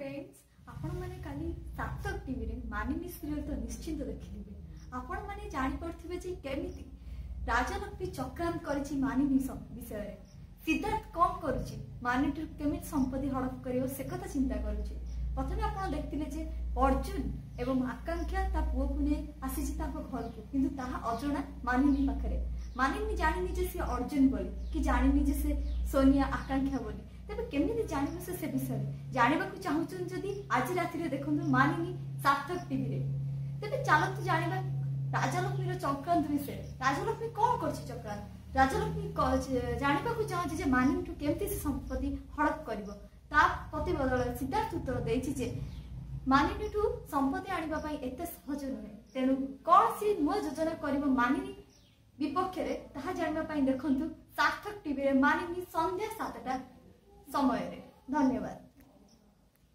Friends आपण माने काली सार्थक टीवी रे मानिनी सीरियल तो निश्चिंत देखिलिबे। आपण माने जानि पड़थिबे जे केमिति राजलक्ष्मी चक्रांत करिछि मानिनी विषय रे। सिद्धार्थ कौन करुछि मानिनी केमिति संपत्ति हड़प करियो से कथा चिंता करुछि। प्रथमे आपण देखथिले जे अर्जुन एवं आकांक्षा ता पुओ कुने आसीछि ताको घर को, किंतु ताहा अजणा मानिनी पाखरे। मानिनी जानिनी जे से अर्जुन बोली कि जानिनी जे से सोनिया आकांक्षा बोली, तेबे केमिति जानिबो से विषय जानिबाकु चाहुछन जदि आज राति रे देखंतु मानिनी सार्थक टीवी रे। तेबे चलंतु जानिबा राजलक्ष्मी रो चक्रांत विषय। राजलक्ष्मी कौन करछि चक्रांत? राजलक्ष्मी जानिबाकु चाहुछि जे मानिनी केमिति से संपत्ति हड़प करबो। ता पति बदल सिद्धार्थ उत्तर देछि जे मानिनी संपत्ति आनिबा पई एते सहज नहे, तेनु कौन सी नुआ योजना करबो मानिनी विपक्ष रे ताहा जानिबा पई देखंतु सार्थक टीवी रे मानिनी संध्या 7टा समय रे। धन्यवाद।